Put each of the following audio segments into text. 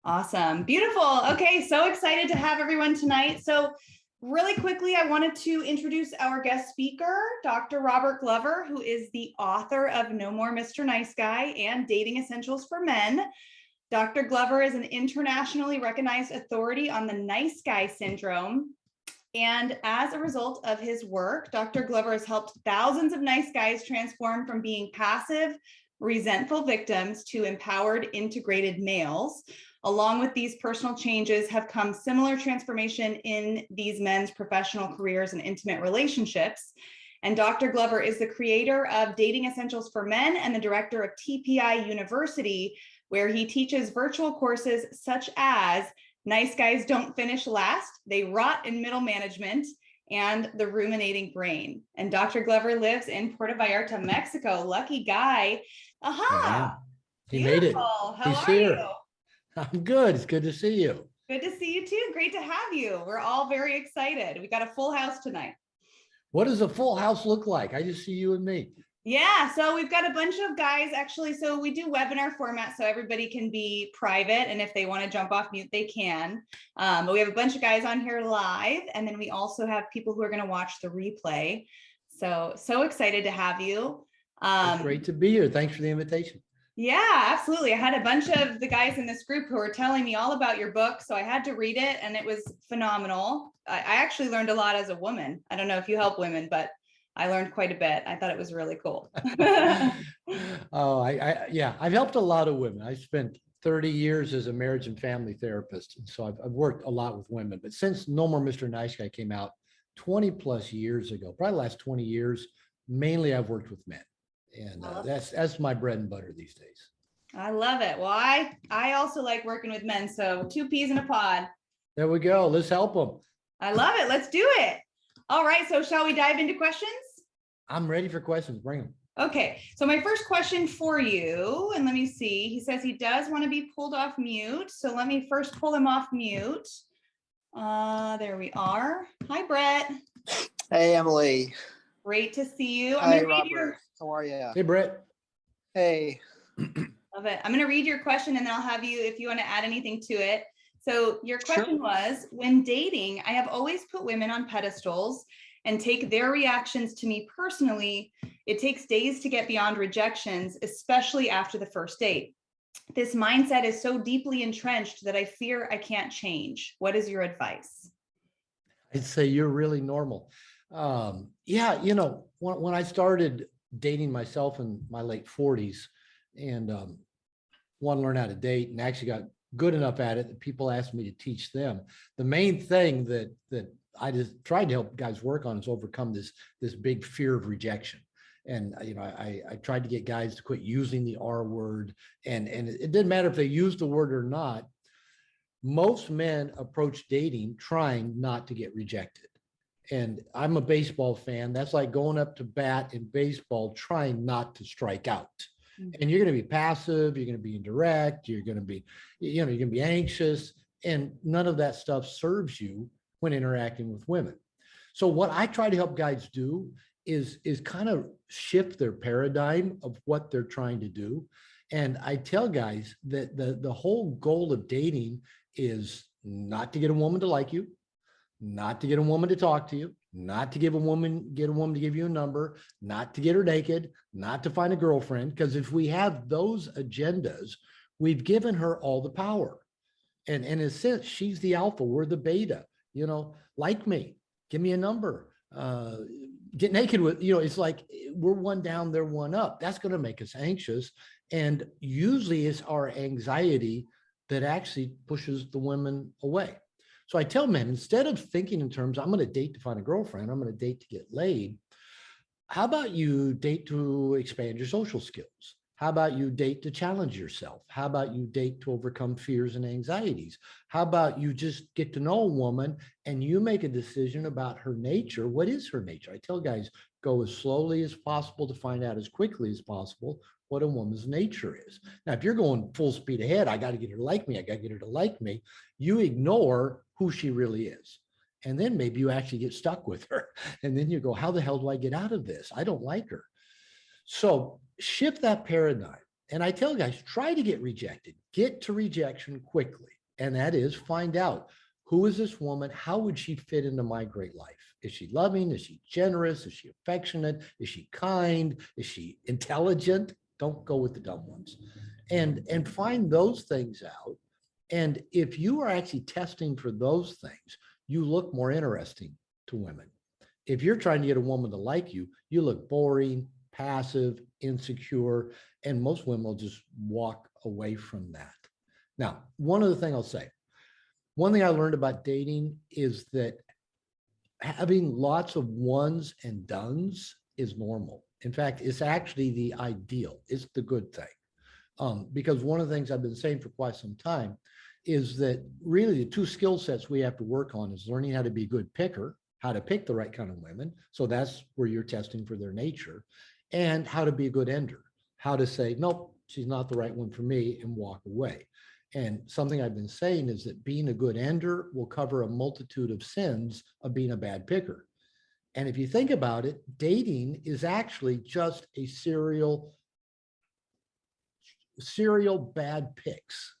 Awesome. Beautiful. Okay. So excited to have everyone tonight. So really quickly, I wanted to introduce our guest speaker, Dr. Robert Glover, who is the author of No More Mr. Nice Guy and Dating Essentials for Men. Dr. Glover is an internationally recognized authority on the nice guy syndrome. And as a result of his work, Dr. Glover has helped thousands of nice guys transform from being passive, resentful victims to empowered, integrated males. Along with these personal changes have come similar transformation in these men's professional careers and intimate relationships. And Dr. Glover is the creator of Dating Essentials for Men and the director of TPI University, where he teaches virtual courses such as Nice Guys Don't Finish Last, They Rot in Middle Management, and The Ruminating Brain. And Dr. Glover lives in Puerto Vallarta, Mexico. Lucky guy. Aha! Yeah. He made it. How He's are here. you? I'm good. It's good to see you. Good to see you too. Great to have you. We're all very excited. We got a full house tonight. What does a full house look like? I just see you and me. Yeah, so we've got a bunch of guys actually. So we do webinar format so everybody can be private. And if they want to jump off mute, they can. But we have a bunch of guys on here live. And then we also have people who are going to watch the replay. So excited to have you. It's great to be here. Thanks for the invitation. Yeah, absolutely. I had a bunch of the guys in this group who were telling me all about your book. So I had to read it and it was phenomenal. I actually learned a lot as a woman. I don't know if you help women, but I learned quite a bit. I thought it was really cool. Oh, yeah, I've helped a lot of women. I spent 30 years as a marriage and family therapist. And so I've worked a lot with women, but since No More Mr. Nice Guy came out 20 plus years ago, probably the last 20 years, mainly I've worked with men. And that's my bread and butter these days. I love it. Well, I also like working with men. So 2 peas in a pod. There we go. Let's help them. I love it. Let's do it. All right. So shall we dive into questions? I'm ready for questions. Bring them. Okay. So my first question for you, and let me see. He says he does want to be pulled off mute. So let me first pull him off mute. There we are. Hi, Brett. Hey, Emily. Great to see you. Hi, Robert. How are you? Hey, Brett. Hey. Love it. I'm going to read your question and then I'll have you, if you want to add anything to it. So your question was, when dating, I have always put women on pedestals and take their reactions to me personally. It takes days to get beyond rejections, especially after the first date. This mindset is so deeply entrenched that I fear I can't change. What is your advice? I'd say you're really normal. Yeah, you know, when I started dating myself in my late 40s and wanted to learn how to date and actually got good enough at it that people asked me to teach them. The main thing that I just tried to help guys work on is overcome this big fear of rejection. And you know, I tried to get guys to quit using the R word, and it didn't matter if they used the word or not. Most men approach dating trying not to get rejected. And I'm a baseball fan. That's like going up to bat in baseball, trying not to strike out. And you're going to be passive. You're going to be indirect. You're going to be, you're going to be anxious. And none of that stuff serves you when interacting with women. So what I try to help guys do is kind of shift their paradigm of what they're trying to do. And I tell guys that the whole goal of dating is not to get a woman to like you, not to get a woman to talk to you, not to get a woman to give you a number, not to get her naked, not to find a girlfriend. Because if we have those agendas, we've given her all the power. And in a sense, she's the alpha, we're the beta. You know, like me, give me a number, get naked with, you know, it's like we're one down, they're one up. That's going to make us anxious. And usually it's our anxiety that actually pushes the women away. So I tell men, instead of thinking in terms, I'm going to date to find a girlfriend, I'm going to date to get laid. How about you date to expand your social skills? How about you date to challenge yourself? How about you date to overcome fears and anxieties? How about you just get to know a woman and you make a decision about her nature? What is her nature? I tell guys, go as slowly as possible to find out as quickly as possible what a woman's nature is. Now, if you're going full speed ahead, I got to get her to like me, I got to get her to like me, you ignore who she really is. And then maybe you actually get stuck with her. And then you go, how the hell do I get out of this? I don't like her. So shift that paradigm And I tell guys, try to get rejected, get to rejection quickly. And that is find out, who is this woman? How would she fit into my great life? Is she loving? Is she generous? Is she affectionate? Is she kind? Is she intelligent? Don't go with the dumb ones. And find those things out. And if you are actually testing for those things, you look more interesting to women. If you're trying to get a woman to like you, you look boring, passive, insecure, and most women will just walk away from that. Now, one other thing I'll say, one thing I learned about dating is that having lots of ones and dones is normal. In fact, it's actually the ideal. It's the good thing. Because one of the things I've been saying for quite some time is that really the two skill sets we have to work on is learning how to be a good picker, how to pick the right kind of women. So that's where you're testing for their nature, and how to be a good ender, how to say, nope, she's not the right one for me, and walk away. And something I've been saying is that being a good ender will cover a multitude of sins of being a bad picker. And if you think about it, dating is actually just a serial bad picks.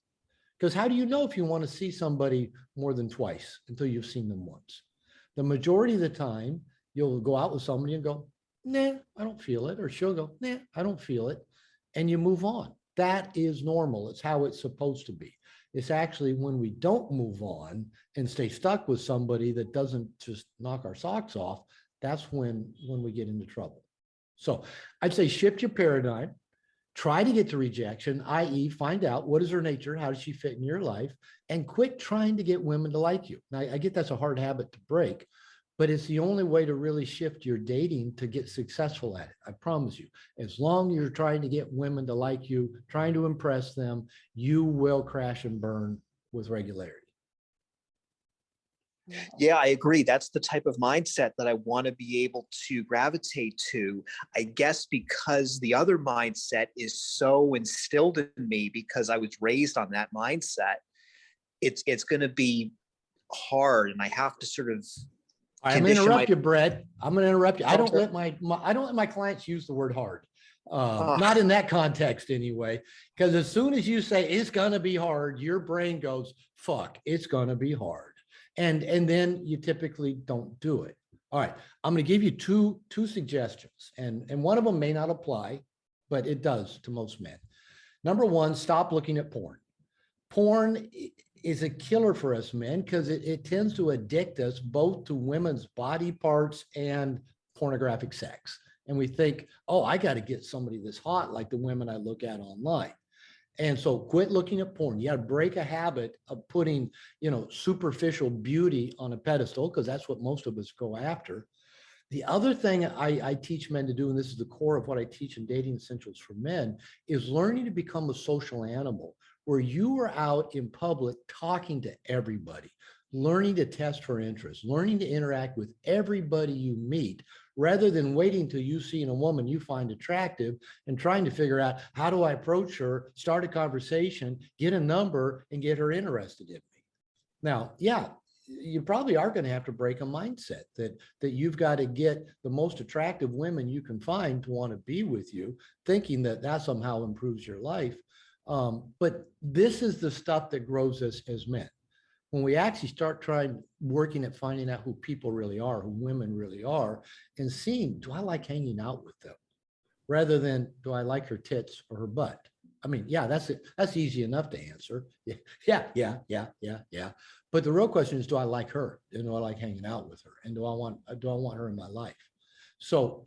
Because how do you know if you want to see somebody more than twice until you've seen them once? The majority of the time, you'll go out with somebody and go, nah, I don't feel it. Or she'll go, nah, I don't feel it. And you move on. That is normal. It's how it's supposed to be. It's actually when we don't move on and stay stuck with somebody that doesn't just knock our socks off, that's when we get into trouble. So I'd say shift your paradigm, try to get to rejection, i.e. find out what is her nature, how does she fit in your life, and quit trying to get women to like you. Now, I get that's a hard habit to break, but it's the only way to really shift your dating to get successful at it. I promise you, as long as you're trying to get women to like you, trying to impress them, you will crash and burn with regularity. Yeah, I agree. That's the type of mindset that I want to be able to gravitate to. I guess because the other mindset is so instilled in me because I was raised on that mindset, it's going to be hard, and I have to sort of. I'm going to interrupt you, Brett. I'm going to interrupt you. I don't let my clients use the word hard. Not in that context anyway, because as soon as you say it's going to be hard, your brain goes, fuck, it's going to be hard. And then you typically don't do it. All right, I'm going to give you two suggestions, and one of them may not apply, but it does to most men. Number one, stop looking at porn. Porn is a killer for us men because it tends to addict us both to women's body parts and pornographic sex. And we think, oh, I got to get somebody that's hot like the women I look at online. And so quit looking at porn. You got to break a habit of putting, superficial beauty on a pedestal, because that's what most of us go after. The other thing I teach men to do, and this is the core of what I teach in Dating Essentials for Men, is learning to become a social animal, where you are out in public talking to everybody, learning to test for interest, learning to interact with everybody you meet, rather than waiting till you see a woman you find attractive and trying to figure out, how do I approach her, start a conversation, get a number, and get her interested in me. Now, yeah, you probably are going to have to break a mindset that you've got to get the most attractive women you can find to want to be with you, thinking that somehow improves your life. But this is the stuff that grows us as men. When we actually start working at finding out who people really are, who women really are, and seeing, do I like hanging out with them? Rather than, do I like her tits or her butt? I mean, yeah, that's easy enough to answer. Yeah. But the real question is, do I like her? And do I like hanging out with her? And do I want her in my life? So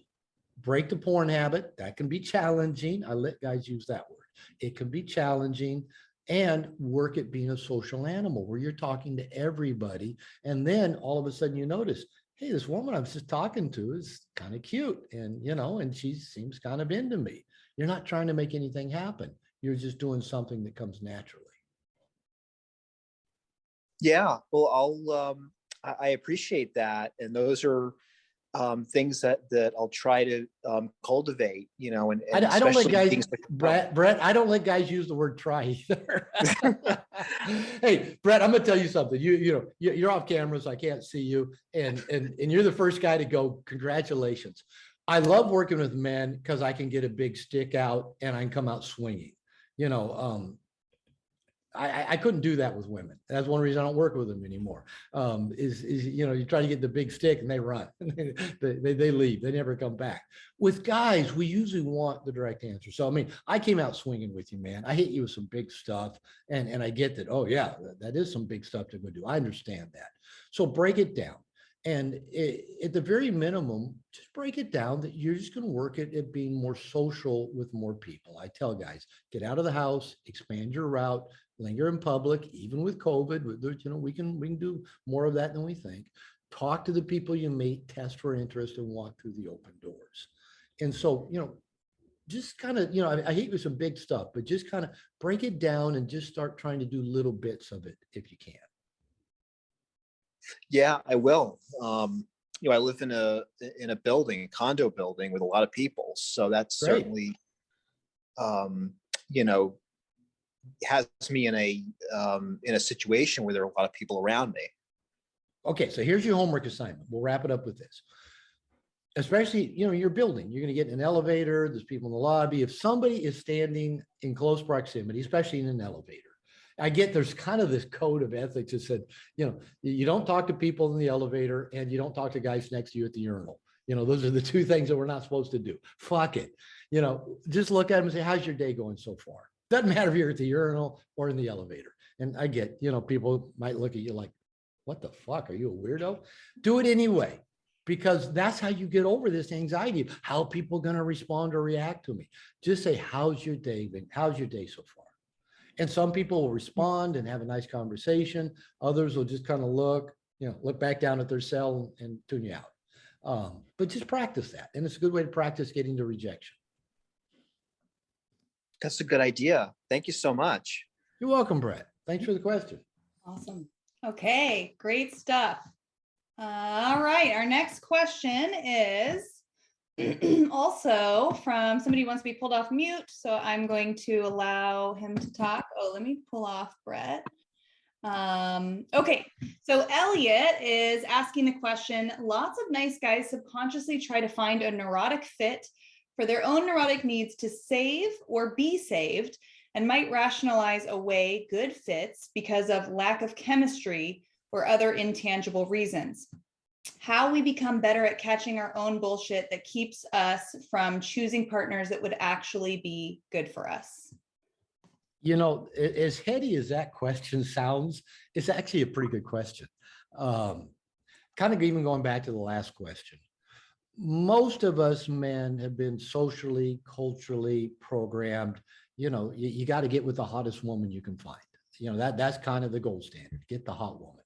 break the porn habit. That can be challenging. I let guys use that word. It can be challenging. And work at being a social animal where you're talking to everybody. And then all of a sudden you notice, hey, this woman I was just talking to is kind of cute. And, and she seems kind of into me. You're not trying to make anything happen. You're just doing something that comes naturally. Yeah, well, I appreciate that. And those are things that I'll try to cultivate, and I don't let guys, like, Brett, I don't let guys use the word try either. Hey, Brett, I'm going to tell you something. You're off camera, so I can't see you. And you're the first guy to go, congratulations. I love working with men because I can get a big stick out and I can come out swinging. You know, I couldn't do that with women. That's one reason I don't work with them anymore. You know, you try to get the big stick and they run, they leave, they never come back. With guys, we usually want the direct answer. So, I mean, I came out swinging with you, man. I hit you with some big stuff, and I get that. Oh yeah, that is some big stuff to go do. I understand that. So break it down. And at the very minimum, just break it down that you're just going to work at being more social with more people. I tell guys, get out of the house, expand your route, linger in public, even with COVID. You know, we can do more of that than we think. Talk to the people you meet, test for interest, and walk through the open doors. And so, you know, just kind of, you know, I hate with some big stuff, but just kind of break it down and just start trying to do little bits of it if you can. Yeah, I will. You know, I live in a building, a condo building with a lot of people. So that's Great. certainly, you know, has me in a situation where there are a lot of people around me. Okay, so here's your homework assignment. We'll wrap it up with this. Especially, you know, your building, you're going to get in an elevator, there's people in the lobby. If somebody is standing in close proximity, especially in an elevator, I get there's kind of this code of ethics that said, you know, you don't talk to people in the elevator and you don't talk to guys next to you at the urinal. You know, those are the two things that we're not supposed to do. Fuck it. You know, just look at them and say, how's your day going so far? Doesn't matter if you're at the urinal or in the elevator. And I get, you know, people might look at you like, what the fuck? Are you a weirdo? Do it anyway, because that's how you get over this anxiety. How are people going to respond or react to me? Just say, how's your day been? How's your day so far? And some people will respond and have a nice conversation. Others will just kind of look back down at their cell and tune you out. But just practice that. And it's a good way to practice getting to rejection. That's a good idea. Thank you so much. You're welcome, Brett. Thanks for the question. Awesome. Okay, great stuff. All right, our next question is also from somebody who wants to be pulled off mute. So I'm going to allow him to talk. Oh, let me pull off Brett. Okay, so Elliot is asking the question, lots of nice guys subconsciously try to find a neurotic fit for their own neurotic needs to save or be saved, and might rationalize away good fits because of lack of chemistry or other intangible reasons. How we become better at catching our own bullshit that keeps us from choosing partners that would actually be good for us. You know, as heady as that question sounds, it's actually a pretty good question. Kind of even going back to the last question. Most of us men have been socially, culturally programmed. You know, you got to get with the hottest woman you can find. You know, that's kind of the gold standard. Get the hot woman.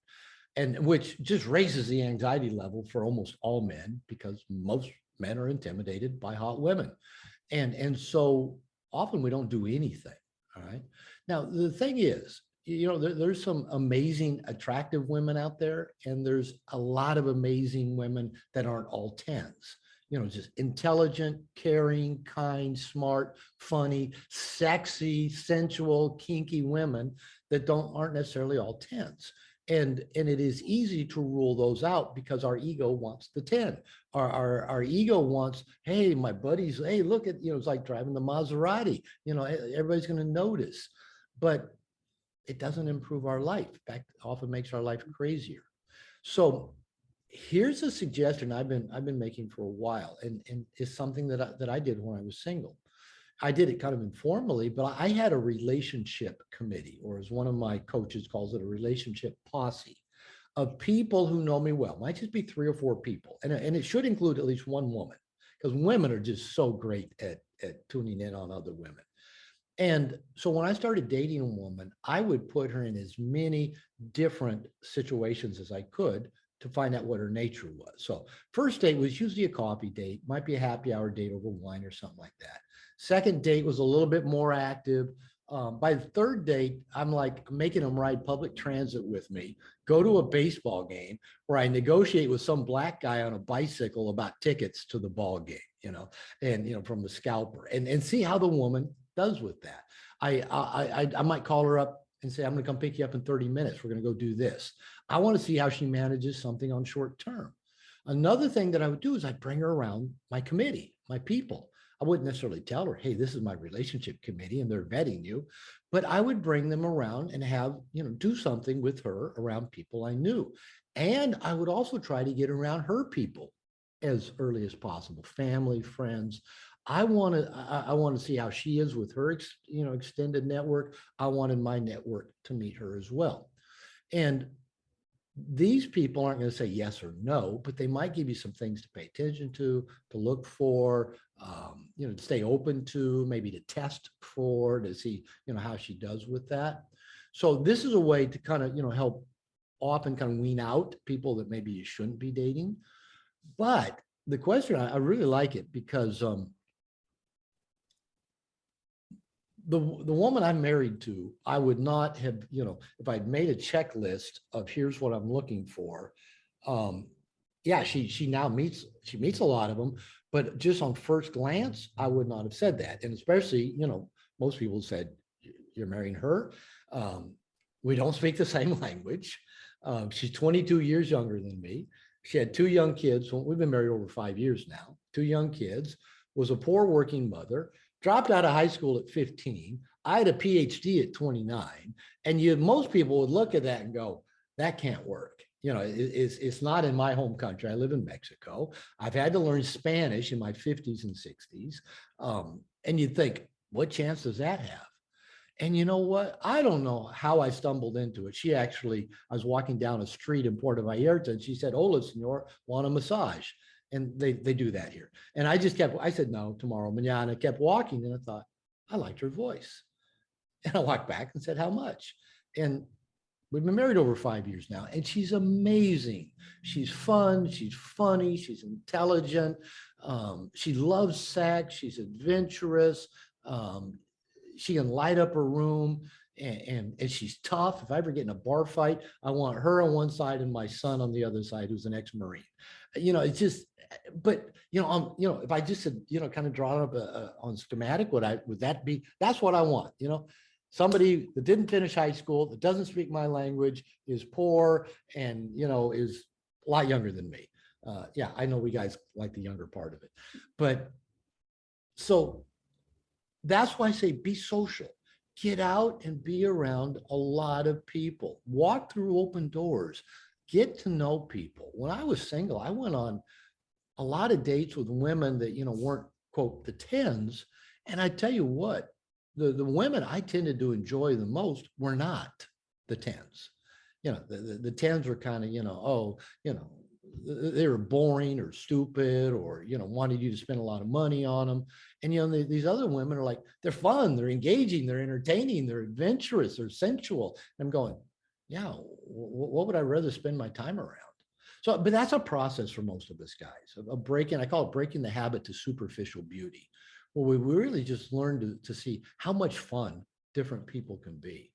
And which just raises the anxiety level for almost all men, because most men are intimidated by hot women. And so often we don't do anything. All right. Now, the thing is, you know, there's some amazing, attractive women out there, and there's a lot of amazing women that aren't all tens. You know, just intelligent, caring, kind, smart, funny, sexy, sensual, kinky women that aren't necessarily all tens. And it is easy to rule those out because our ego wants the 10. Our ego wants, hey, my buddies, hey, look at, you know, it's like driving the Maserati, you know, everybody's going to notice, but it doesn't improve our life. In fact, it often makes our life crazier. So here's a suggestion I've been making for a while, and it's something that I did when I was single. I did it kind of informally, but I had a relationship committee, or as one of my coaches calls it, a relationship posse of people who know me well. It might just be 3 or 4 people. And it should include at least one woman, because women are just so great at tuning in on other women. And so when I started dating a woman, I would put her in as many different situations as I could to find out what her nature was. So first date was usually a coffee date, might be a happy hour date over wine or something like that. Second date was a little bit more active. By the third date, I'm like making them ride public transit with me, go to a baseball game where I negotiate with some black guy on a bicycle about tickets to the ball game, you know, and, you know, from the scalper, and see how the woman does with that. I might call her up and say, I'm going to come pick you up in 30 minutes. We're going to go do this. I want to see how she manages something on short term. Another thing that I would do is I'd bring her around my committee, my people. I wouldn't necessarily tell her, hey, this is my relationship committee and they're vetting you, but I would bring them around and have, do something with her around people I knew. And I would also try to get around her people as early as possible, family, friends. I want to see how she is with her, extended network. I wanted my network to meet her as well. And these people aren't going to say yes or no, but they might give you some things to pay attention to look for, to stay open to, maybe to test for, to see, how she does with that. So this is a way to kind of, help often kind of wean out people that maybe you shouldn't be dating. But the question, I really like it because the woman I'm married to, I would not have, if I'd made a checklist of here's what I'm looking for. Yeah, she now meets a lot of them, but just on first glance, I would not have said that. And especially, most people said, you're marrying her. We don't speak the same language. She's 22 years younger than me. She had 2 young kids. We've been married over 5 years now. 2 young kids, was a poor working mother, dropped out of high school at 15. I had a PhD at 29. And most people would look at that and go, that can't work. It's not in my home country. I live in Mexico. I've had to learn Spanish in my 50s and 60s. And you'd think, what chance does that have? And you know what? I don't know how I stumbled into it. I was walking down a street in Puerto Vallarta and she said, hola, senor, want a massage? And they do that here. And I said, no, tomorrow, mañana. I kept walking and I thought, I liked her voice. And I walked back and said, how much? And we've been married over 5 years now. And she's amazing. She's fun. She's funny. She's intelligent. She loves sex. She's adventurous. She can light up her room and she's tough. If I ever get in a bar fight, I want her on one side and my son on the other side, who's an ex-Marine. It's just, but if I just said, kind of draw up on schematic, would that be, that's what I want, somebody that didn't finish high school, that doesn't speak my language, is poor and, is a lot younger than me. Yeah, I know we guys like the younger part of it, but so that's why I say be social. Get out and be around a lot of people. Walk through open doors. Get to know people. When I was single, I went on a lot of dates with women that, weren't, quote, the 10s. And I tell you what, the women I tended to enjoy the most were not the 10s. The 10s were kind of, they were boring or stupid or, wanted you to spend a lot of money on them. And, these other women are like, they're fun, they're engaging, they're entertaining, they're adventurous, they're sensual. I'm going, yeah, what would I rather spend my time around? So, but that's a process for most of us guys, I call it breaking the habit to superficial beauty, where we really just learn to see how much fun different people can be.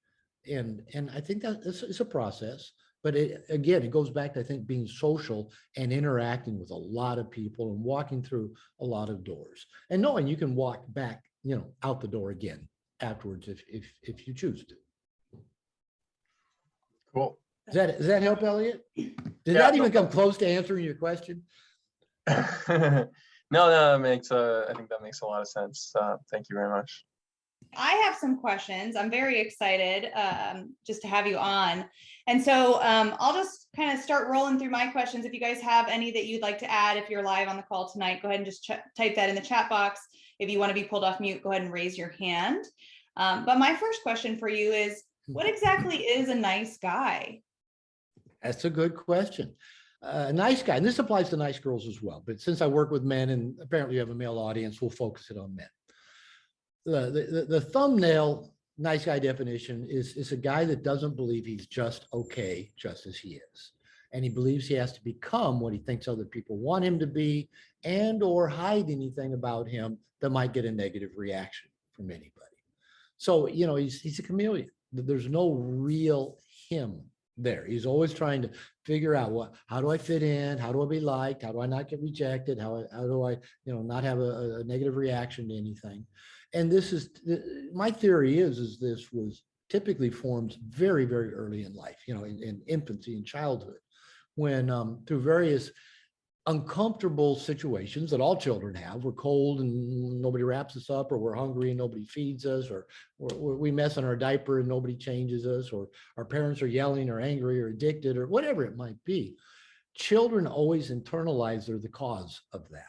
And I think that it's a process. But it goes back to, I think, being social and interacting with a lot of people and walking through a lot of doors and knowing you can walk back, out the door again afterwards if you choose to. Cool. Does that help, Elliot? Did that even come close to answering your question? No, that makes, I think that makes a lot of sense. Thank you very much. I have some questions. I'm very excited just to have you on. And so I'll just kind of start rolling through my questions. If you guys have any that you'd like to add, if you're live on the call tonight, go ahead and just type that in the chat box. If you want to be pulled off mute, go ahead and raise your hand. But my first question for you is, what exactly is a nice guy? That's a good question. A nice guy, and this applies to nice girls as well, but since I work with men and apparently you have a male audience, we'll focus it on men. The thumbnail nice guy definition is a guy that doesn't believe he's just okay, just as he is. And he believes he has to become what he thinks other people want him to be and or hide anything about him that might get a negative reaction from anybody. So, he's a chameleon. There's no real him there. He's always trying to figure out how do I fit in? How do I be liked? How do I not get rejected? How do I, not have a negative reaction to anything? And this is, my theory is this was typically formed very, very early in life, in infancy and childhood, when through various uncomfortable situations that all children have. We're cold and nobody wraps us up, or we're hungry and nobody feeds us, or we mess in our diaper and nobody changes us, or our parents are yelling or angry or addicted or whatever it might be. Children always internalize they're the cause of that.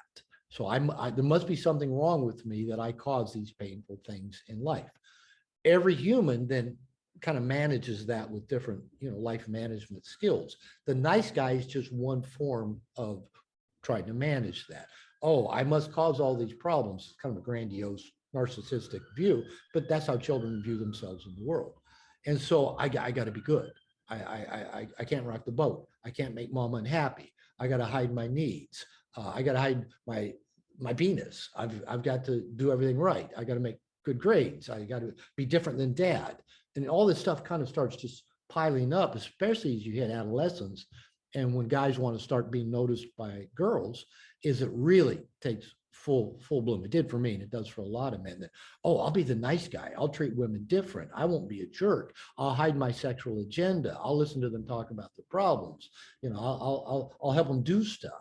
So there must be something wrong with me that I cause these painful things in life. Every human then kind of manages that with different, life management skills. The nice guy is just one form of trying to manage that. Oh, I must cause all these problems. It's kind of a grandiose narcissistic view, but that's how children view themselves in the world. And so I got to be good. I can't rock the boat. I can't make mom unhappy. I got to hide my needs. I got to hide my penis. I've got to do everything right. I got to make good grades. I got to be different than dad. And all this stuff kind of starts just piling up, especially as you hit adolescence. And when guys want to start being noticed by girls, is it really takes full bloom. It did for me, and it does for a lot of men. That, oh, I'll be the nice guy. I'll treat women different. I won't be a jerk. I'll hide my sexual agenda. I'll listen to them talk about the problems. I'll help them do stuff.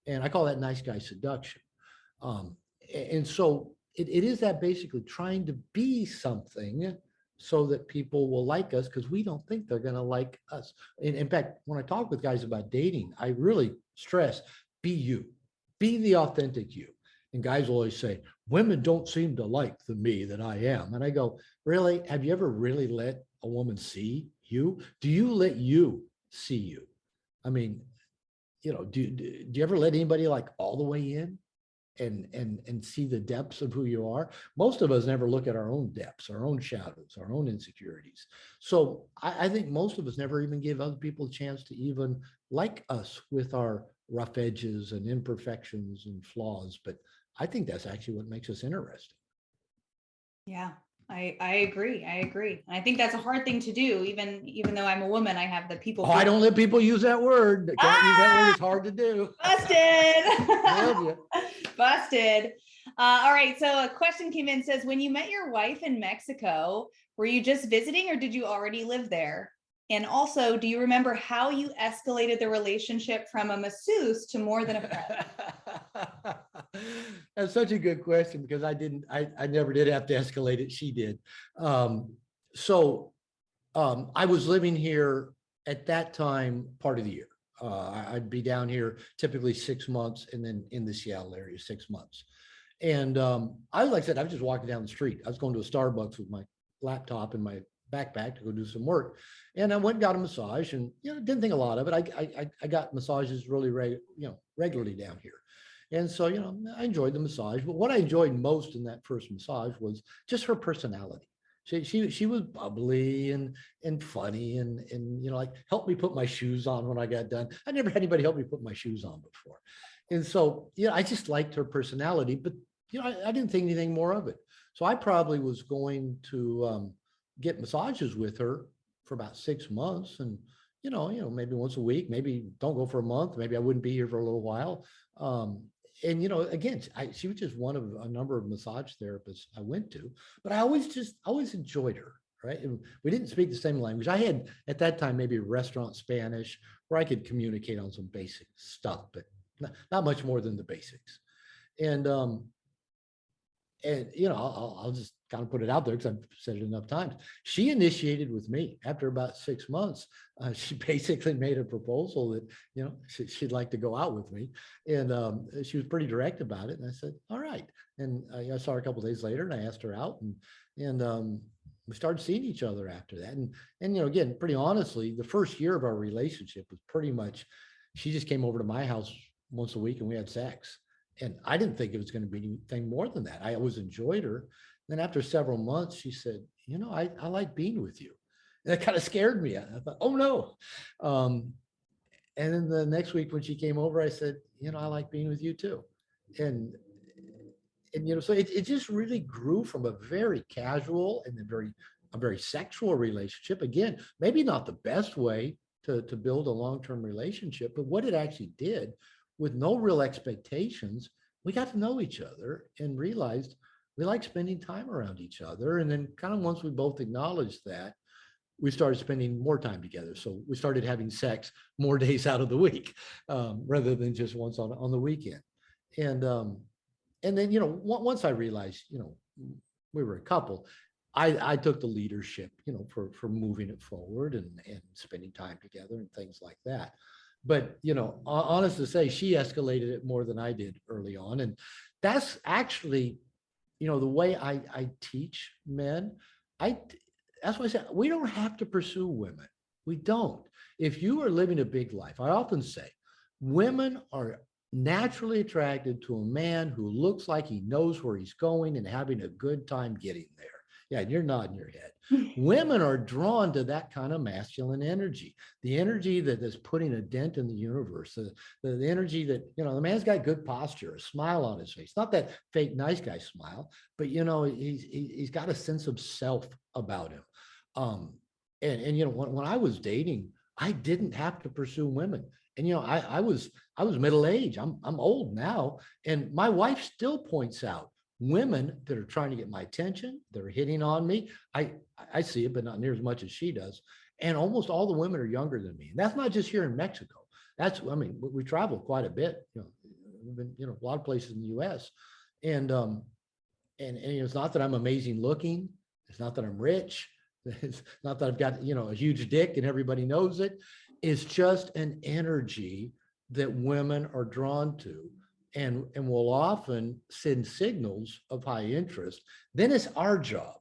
And I call that nice guy seduction. And so it is that basically trying to be something so that people will like us, because we don't think they're going to like us. In fact, when I talk with guys about dating, I really stress, be you, be the authentic you. And guys will always say, women don't seem to like the me that I am. And I go, really? Have you ever really let a woman see you? Do you let you see you? I mean, do you ever let anybody like all the way in and see the depths of who you are? Most of us never look at our own depths, our own shadows, our own insecurities. So I think most of us never even give other people a chance to even like us with our rough edges and imperfections and flaws. But I think that's actually what makes us interesting. Yeah, I agree. I think that's a hard thing to do. Even though I'm a woman, I have the people. Oh, I don't let people use that word. Can't use that word. It's hard to do. Busted. Busted. All right. So a question came in, says, when you met your wife in Mexico, were you just visiting or did you already live there? And also, do you remember how you escalated the relationship from a masseuse to more than a friend? That's such a good question, because I never did have to escalate it. She did. So I was living here at that time, part of the year. I'd be down here typically 6 months, and then in the Seattle area, 6 months. And like I said, I was just walking down the street. I was going to a Starbucks with my laptop and my backpack to go do some work. And I went and got a massage, and didn't think a lot of it. I got massages really regularly down here. And so, I enjoyed the massage, but what I enjoyed most in that first massage was just her personality. She was bubbly and funny and like helped me put my shoes on when I got done. I never had anybody help me put my shoes on before. And so, I just liked her personality, but I didn't think anything more of it. So I probably was going to get massages with her for about 6 months, and maybe once a week, maybe don't go for a month, maybe I wouldn't be here for a little while. And again, she was just one of a number of massage therapists I went to, but I always enjoyed her, right? And we didn't speak the same language. I had at that time maybe restaurant Spanish where I could communicate on some basic stuff, but not much more than the basics. And I'll just kind of put it out there because I've said it enough times. She initiated with me after about 6 months. She basically made a proposal that, she'd like to go out with me. And she was pretty direct about it. And I said, all right. And I saw her a couple of days later, and I asked her out, and we started seeing each other after that. And again, pretty honestly, the first year of our relationship was pretty much, she just came over to my house once a week and we had sex. And I didn't think it was going to be anything more than that. I always enjoyed her. Then after several months, she said, I like being with you. And that kind of scared me. I thought, oh no. And then the next week when she came over, I said, I like being with you too. And so it just really grew from a very casual and a very sexual relationship. Again, maybe not the best way to build a long-term relationship, but what it actually did, with no real expectations, we got to know each other and realized we like spending time around each other. And then kind of once we both acknowledged that, we started spending more time together. So we started having sex more days out of the week, rather than just once on the weekend. And then, you know, once I realized, you know, we were a couple, I took the leadership, you know, for moving it forward and spending time together and things like that. But, you know, honest to say, she escalated it more than I did early on. And that's actually, you know, the way I teach men. That's why I said, we don't have to pursue women. We don't. If you are living a big life, I often say, women are naturally attracted to a man who looks like he knows where he's going and having a good time getting there. Yeah, and you're nodding your head. Women are drawn to that kind of masculine energy, the energy that is putting a dent in the universe, the energy that, you know, the man's got good posture, a smile on his face, not that fake nice guy smile, but, you know, he's got a sense of self about him. And you know, when I was dating, I didn't have to pursue women. And, you know, I was middle-aged. I'm old now. And my wife still points out women that are trying to get my attention, they're hitting on me. I see it, but not near as much as she does. And almost all the women are younger than me. And that's not just here in Mexico. That's, I mean, we travel quite a bit, you know, we've been, you know, a lot of places in the US. And it's not that I'm amazing looking. It's not that I'm rich. It's not that I've got, you know, a huge dick and everybody knows it. It's just an energy that women are drawn to and will often send signals of high interest. Then it's our job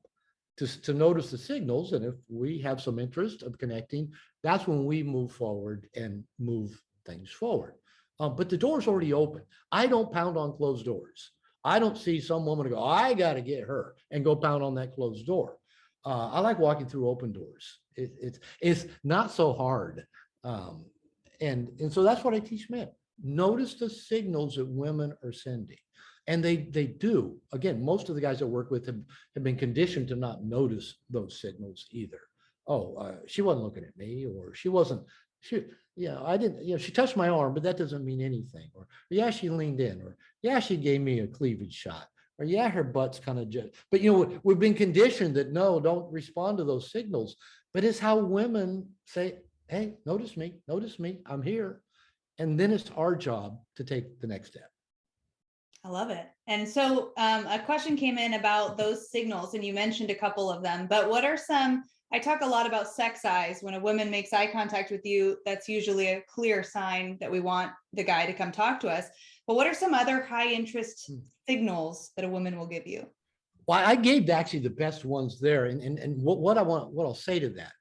to notice the signals. And if we have some interest of connecting, that's when we move forward and move things forward. But the door's already open. I don't pound on closed doors. I don't see some woman go, I got to get her, and go pound on that closed door. I like walking through open doors. It's not so hard. And so that's what I teach men. Notice the signals that women are sending. And they do. Again, most of the guys I work with have been conditioned to not notice those signals either. Oh, she wasn't looking at me, or I didn't, you know, she touched my arm, but that doesn't mean anything. Or yeah, she leaned in, or yeah, she gave me a cleavage shot. Or yeah, her butt's kind of just, but you know, we've been conditioned that no, don't respond to those signals. But it's how women say, hey, notice me, I'm here. And then it's our job to take the next step. I love it. And so a question came in about those signals, and you mentioned a couple of them, but what are some, I talk a lot about sex eyes. When a woman makes eye contact with you, that's usually a clear sign that we want the guy to come talk to us. But what are some other high interest signals that a woman will give you? Well, I gave actually the best ones there. And what I'll say to that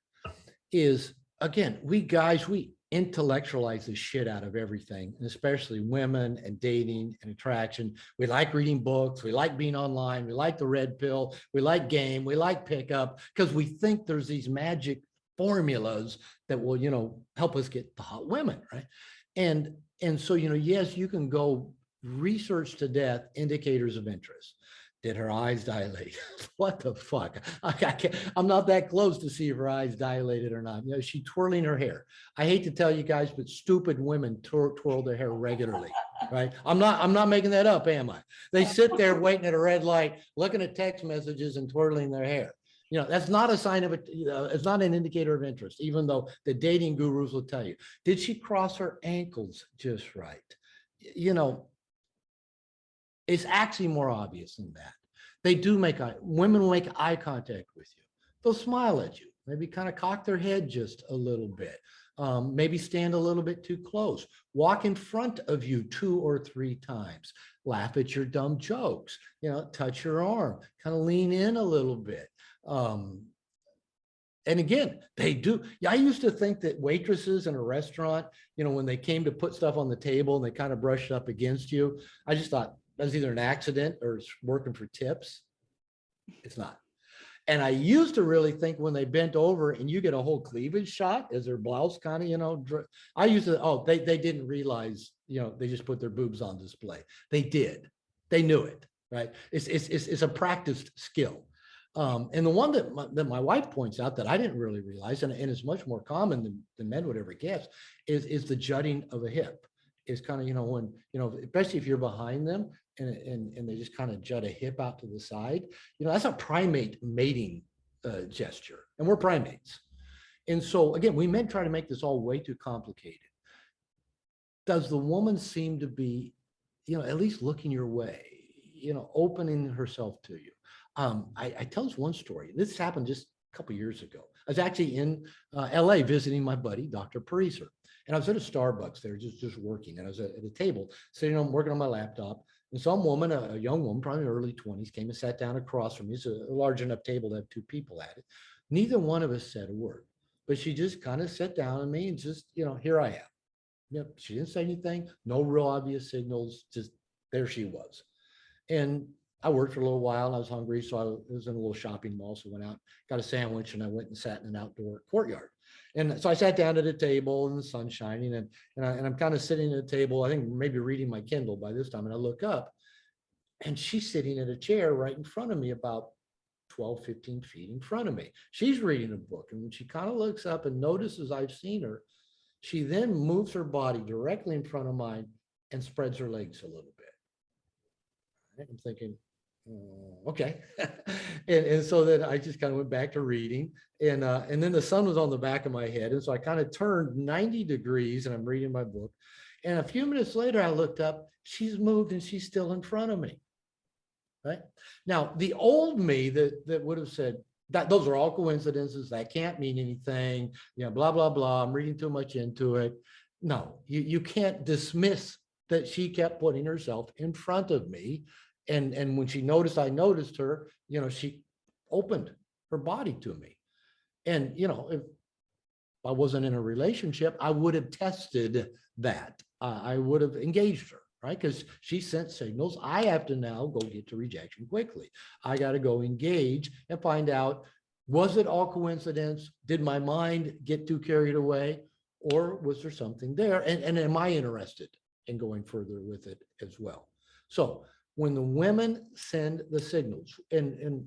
is, again, we guys, we intellectualize the shit out of everything, and especially women and dating and attraction. We like reading books. We like being online. We like the red pill. We like game. We like pickup, because we think there's these magic formulas that will, you know, help us get the hot women, right? And so, you know, yes, you can go research to death indicators of interest. Did her eyes dilate? What the fuck? I'm not that close to see if her eyes dilated or not. You know, is she twirling her hair? I hate to tell you guys, but stupid women twirl their hair regularly, right? I'm not making that up, am I? They sit there waiting at a red light, looking at text messages and twirling their hair. You know, that's not a sign of it. It's not an indicator of interest, even though the dating gurus will tell you. Did she cross her ankles just right? You know, it's actually more obvious than that. They do women will make eye contact with you. They'll smile at you, maybe kind of cock their head just a little bit, maybe stand a little bit too close, walk in front of you 2 or 3 times, laugh at your dumb jokes, you know, touch your arm, kind of lean in a little bit. And again, they do. Yeah, I used to think that waitresses in a restaurant, you know, when they came to put stuff on the table and they kind of brushed up against you, I just thought that's either an accident or it's working for tips. It's not. And I used to really think when they bent over and you get a whole cleavage shot as their blouse kind of, you know, I used to, they didn't realize, you know, they just put their boobs on display. They did. They knew it, right? It's a practiced skill. And the one that my wife points out that I didn't really realize, and it's much more common than men would ever guess, is the jutting of a hip. Is kind of, you know, when, you know, especially if you're behind them and they just kind of jut a hip out to the side, you know, that's a primate mating gesture, and we're primates. And so again, we men try to make this all way too complicated. Does the woman seem to be, at least looking your way, opening herself to you? I tell this one story. This happened just a couple of years ago. I was actually in LA visiting my buddy, Dr. Pariser. And I was at a Starbucks there, just working. And I was at a table, sitting on, working on my laptop. And some woman, a young woman, probably in her early 20s, came and sat down across from me. It's a large enough table to have two people at it. Neither one of us said a word, but she just kind of sat down on me and just, here I am. Yep, she didn't say anything, no real obvious signals, just there she was. And I worked for a little while and I was hungry, so I was in a little shopping mall, so went out, got a sandwich, and I went and sat in an outdoor courtyard. And so I sat down at a table in the sun shining, and I'm kind of sitting at a table, I think maybe reading my Kindle by this time, and I look up, and she's sitting in a chair right in front of me, about 12, 15 feet in front of me. She's reading a book, and when she kind of looks up and notices I've seen her, she then moves her body directly in front of mine and spreads her legs a little bit. I'm thinking, okay. and so then I just kind of went back to reading, and then the sun was on the back of my head. And so I kind of turned 90 degrees and I'm reading my book. And a few minutes later, I looked up, she's moved and she's still in front of me. Right now, the old me that would have said, that those are all coincidences, that can't mean anything, blah, blah, blah, I'm reading too much into it. No, you can't dismiss that she kept putting herself in front of me. And when she noticed I noticed her, she opened her body to me. And, if I wasn't in a relationship, I would have tested that. I would have engaged her. Right? Because she sent signals. I have to now go get to rejection quickly. I got to go engage and find out, was it all coincidence? Did my mind get too carried away? Or was there something there? And am I interested in going further with it as well? So when the women send the signals, and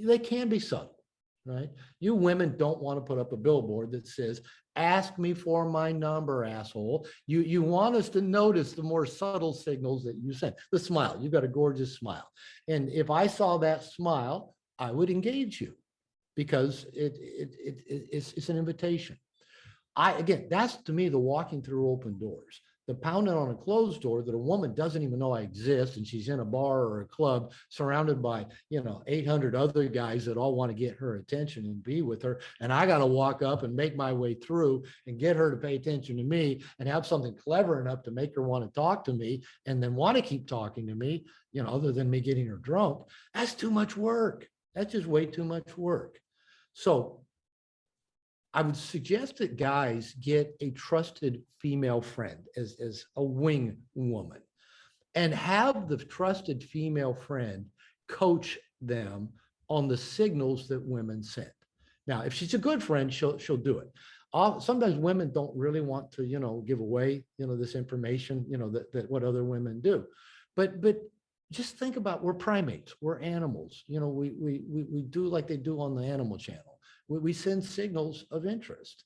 they can be subtle, right? You women don't want to put up a billboard that says, ask me for my number, asshole. You want us to notice the more subtle signals that you send. The smile, you've got a gorgeous smile. And if I saw that smile, I would engage you because it's an invitation. Again, that's to me the walking through open doors. The pounding on a closed door that a woman doesn't even know I exist, and she's in a bar or a club surrounded by 800 other guys that all want to get her attention and be with her, and I got to walk up and make my way through and get her to pay attention to me and have something clever enough to make her want to talk to me and then want to keep talking to me, other than me getting her drunk. That's too much work. That's just way too much work. So I would suggest that guys get a trusted female friend as a wing woman, and have the trusted female friend coach them on the signals that women send. Now, if she's a good friend, she'll do it. Sometimes women don't really want to, give away, this information, that what other women do. But just think about, we're primates, we're animals. We do like they do on the Animal Channel. We send signals of interest,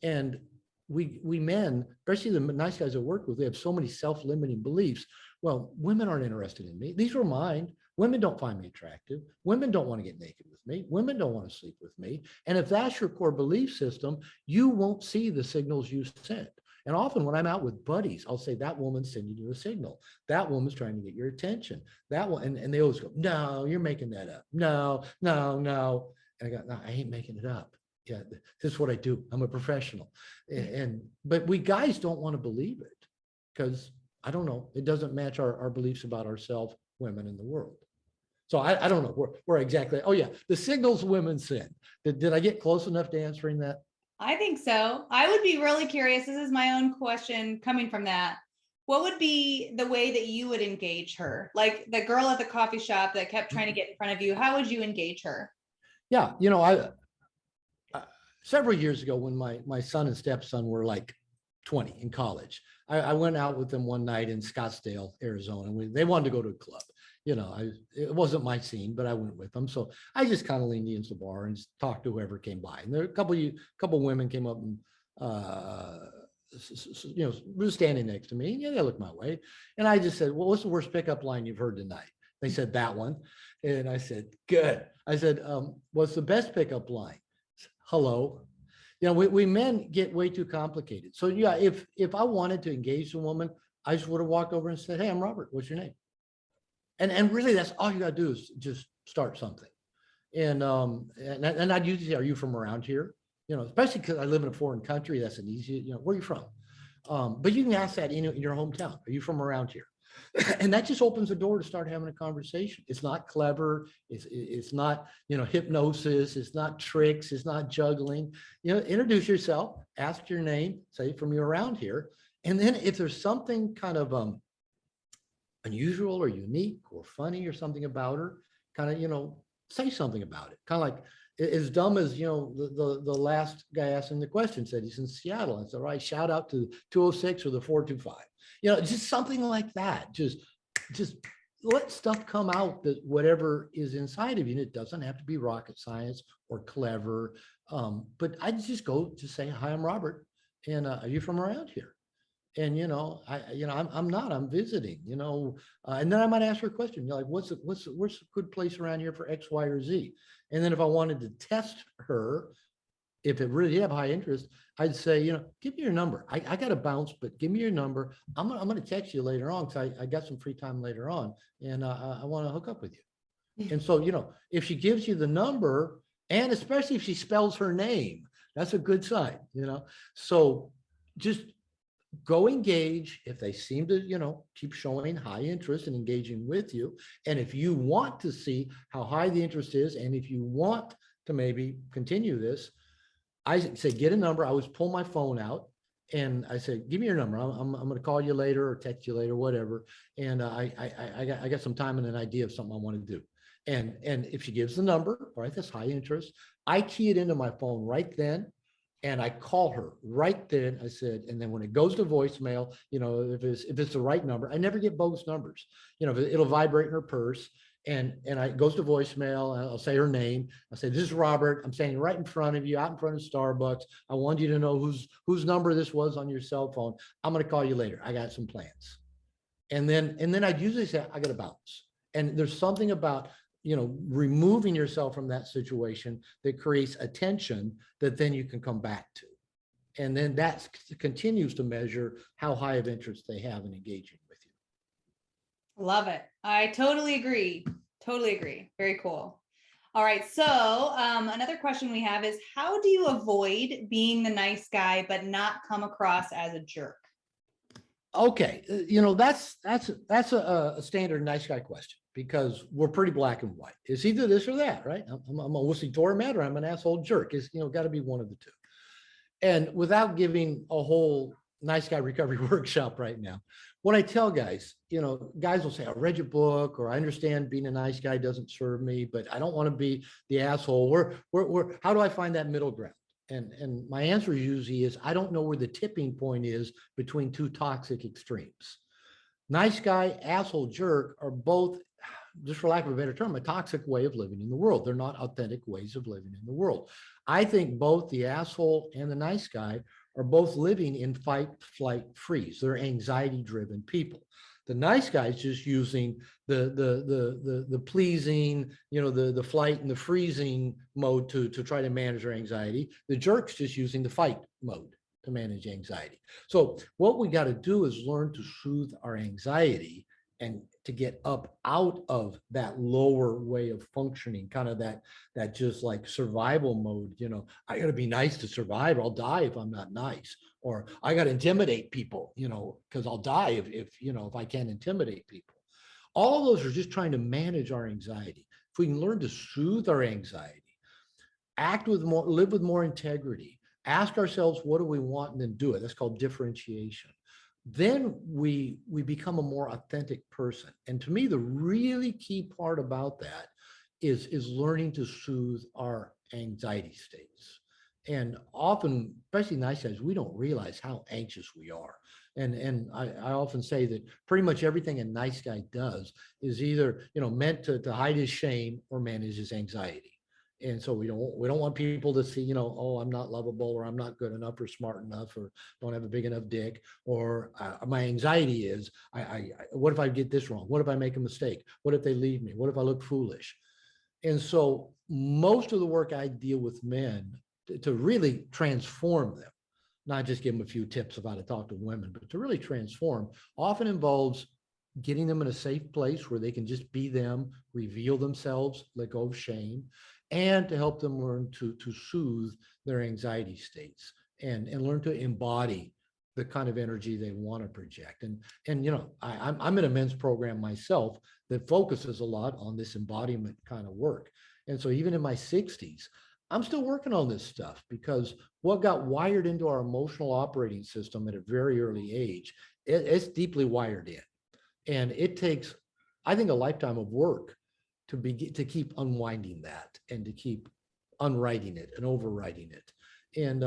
and we men, especially the nice guys I work with, they have so many self-limiting beliefs. Well, women aren't interested in me. These are mine. Women don't find me attractive. Women don't want to get naked with me. Women don't want to sleep with me. And if that's your core belief system, you won't see the signals you send. And often when I'm out with buddies, I'll say, that woman's sending you a signal. That woman's trying to get your attention. That one, and they always go, no, you're making that up. No. And I go, no, I ain't making it up. Yeah, this is what I do. I'm a professional. But we guys don't want to believe it because, I don't know, it doesn't match our beliefs about ourselves, women in the world. So I don't know where exactly. Oh yeah, the signals women send. Did I get close enough to answering that? I think so. I would be really curious. This is my own question coming from that. What would be the way that you would engage her? Like the girl at the coffee shop that kept trying to get in front of you, how would you engage her? Yeah, I several years ago when my son and stepson were like 20 in college, I went out with them one night in Scottsdale, Arizona. They wanted to go to a club. It wasn't my scene, but I went with them. So I just kind of leaned against the bar and talked to whoever came by. And there were a couple women came up and were standing next to me. Yeah, they looked my way. And I just said, well, what's the worst pickup line you've heard tonight? They said, that one. And I said, good. I said, what's the best pickup line? Hello. You know, we men get way too complicated. So yeah, if I wanted to engage a woman, I just would have walked over and said, "Hey, I'm Robert. What's your name?" And really, that's all you got to do is just start something. And I'd usually say, "Are you from around here?" You know, especially because I live in a foreign country. That's an easy. You know, where are you from? But you can ask that in your hometown. Are you from around here? And that just opens the door to start having a conversation. It's not clever. It's not, you know, hypnosis. It's not tricks. It's not juggling. You know, introduce yourself, ask your name, say from you around here. And then if there's something kind of unusual or unique or funny or something about her, kind of, you know, say something about it. Kind of like as dumb as, you know, the last guy asking the question said he's in Seattle. And so, right, shout out to 206 or the 425. You know, just something like that. Just let stuff come out, that whatever is inside of you. And it doesn't have to be rocket science or clever. But I just go to say, "Hi, I'm Robert. And are you from around here?" And, you know, I'm visiting, you know, and then I might ask her a question. You're like, what's a good place around here for X, Y, or Z? And then if I wanted to test her, if it really did have high interest, I'd say, you know, give me your number. I got to bounce, but give me your number. I'm going to text you later on because I got some free time later on, and I want to hook up with you. And so, you know, if she gives you the number, and especially if she spells her name, that's a good sign, you know. So just go engage if they seem to, you know, keep showing high interest and engaging with you. And if you want to see how high the interest is, and if you want to maybe continue this, I say, get a number. I always pull my phone out and I say, give me your number. I'm going to call you later or text you later, whatever. And I got some time and an idea of something I want to do. And if she gives the number, all right, that's high interest. I key it into my phone right then. And I call her right then. I said, and then when it goes to voicemail, you know, if it's the right number, I never get bogus numbers. You know, it'll vibrate in her purse, and it goes to voicemail. And I'll say her name. I'll say, "This is Robert. I'm standing right in front of you, out in front of Starbucks. I want you to know whose number this was on your cell phone. I'm going to call you later. I got some plans." And then I'd usually say, "I got to bounce." And there's something about, you know, removing yourself from that situation that creates attention that then you can come back to. And then that continues to measure how high of interest they have in engaging with you. Love it. I totally agree. Totally agree. Very cool. All right. So another question we have is, how do you avoid being the nice guy, but not come across as a jerk? Okay. You know, that's a standard nice guy question, because we're pretty black and white. It's either this or that, right? I'm a wussy doormat or I'm an asshole jerk. It's, you know, got to be one of the two. And without giving a whole nice guy recovery workshop right now, what I tell guys, you know, guys will say, "I read your book," or "I understand being a nice guy doesn't serve me, but I don't want to be the asshole. How do I find that middle ground?" And my answer usually is, I don't know where the tipping point is between two toxic extremes. Nice guy, asshole, jerk are both, just for lack of a better term, a toxic way of living in the world. They're not authentic ways of living in the world. I think both the asshole and the nice guy are both living in fight, flight, freeze. They're anxiety-driven people. The nice guy's just using the pleasing, you know, the flight and the freezing mode to try to manage their anxiety. The jerk's just using the fight mode to manage anxiety. So what we got to do is learn to soothe our anxiety and to get up out of that lower way of functioning, kind of that just like survival mode. You know, I got to be nice to survive. I'll die if I'm not nice. Or I got to intimidate people, you know, because I'll die if I can't intimidate people. All of those are just trying to manage our anxiety. If we can learn to soothe our anxiety, live with more integrity, ask ourselves, what do we want, and then do it. That's called differentiation. Then we become a more authentic person. And to me, the really key part about that is learning to soothe our anxiety states. And often, especially nice guys, we don't realize how anxious we are. And I often say that pretty much everything a nice guy does is either, you know, meant to hide his shame or manage his anxiety. And so we don't want people to see, you know, oh, I'm not lovable, or I'm not good enough or smart enough, or don't have a big enough dick, or my anxiety is, what if I get this wrong? What if I make a mistake? What if they leave me? What if I look foolish? And so most of the work I deal with men to really transform them, not just give them a few tips about how to talk to women, but to really transform, often involves getting them in a safe place where they can just be them, reveal themselves, let go of shame, and to help them learn to soothe their anxiety states and learn to embody the kind of energy they want to project. And you know, I'm in a men's program myself that focuses a lot on this embodiment kind of work. And so even in my 60s, I'm still working on this stuff, because what got wired into our emotional operating system at a very early age, it's deeply wired in. And it takes, I think, a lifetime of work to keep unwinding that and to keep unwriting it and overwriting it. And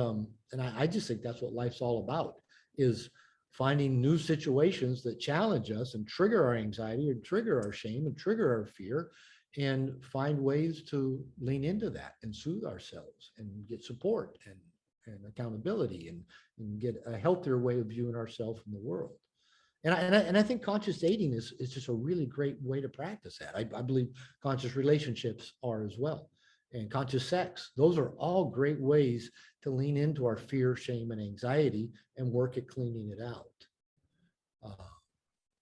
I just think that's what life's all about, is finding new situations that challenge us and trigger our anxiety or trigger our shame and trigger our fear, and find ways to lean into that and soothe ourselves and get support and accountability and get a healthier way of viewing ourselves in the world. And I think conscious dating is just a really great way to practice that. I believe conscious relationships are as well. And conscious sex, those are all great ways to lean into our fear, shame, and anxiety and work at cleaning it out.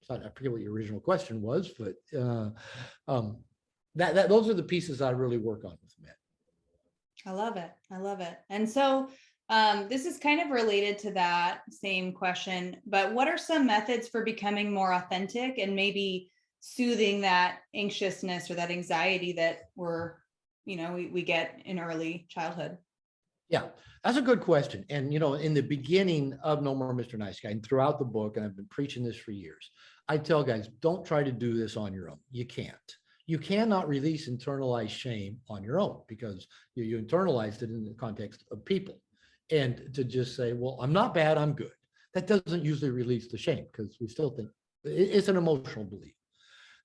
So I forget what your original question was, but those are the pieces I really work on with men. I love it. I love it. And so this is kind of related to that same question, but what are some methods for becoming more authentic and maybe soothing that anxiousness or that anxiety that we get in early childhood? Yeah, that's a good question. And, you know, in the beginning of No More Mr. Nice Guy and throughout the book, and I've been preaching this for years, I tell guys, don't try to do this on your own. You can't. You cannot release internalized shame on your own, because you internalized it in the context of people. And to just say, well, I'm not bad, I'm good. That doesn't usually release the shame, because we still think it's an emotional belief.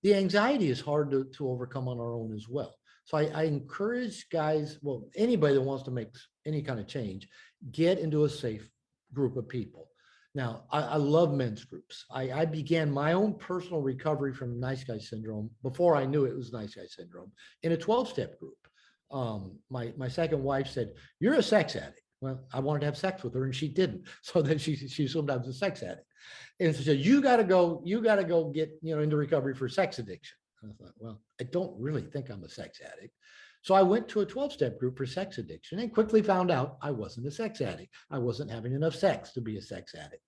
The anxiety is hard to overcome on our own as well. So I encourage guys, well, anybody that wants to make any kind of change, get into a safe group of people. Now, I love men's groups. I began my own personal recovery from nice guy syndrome before I knew it was nice guy syndrome in a 12-step group. My second wife said, "You're a sex addict." Well, I wanted to have sex with her and she didn't. So then she assumed I was a sex addict. And she said, you got to go get, into recovery for sex addiction. And I thought, well, I don't really think I'm a sex addict. So I went to a 12-step group for sex addiction and quickly found out I wasn't a sex addict. I wasn't having enough sex to be a sex addict.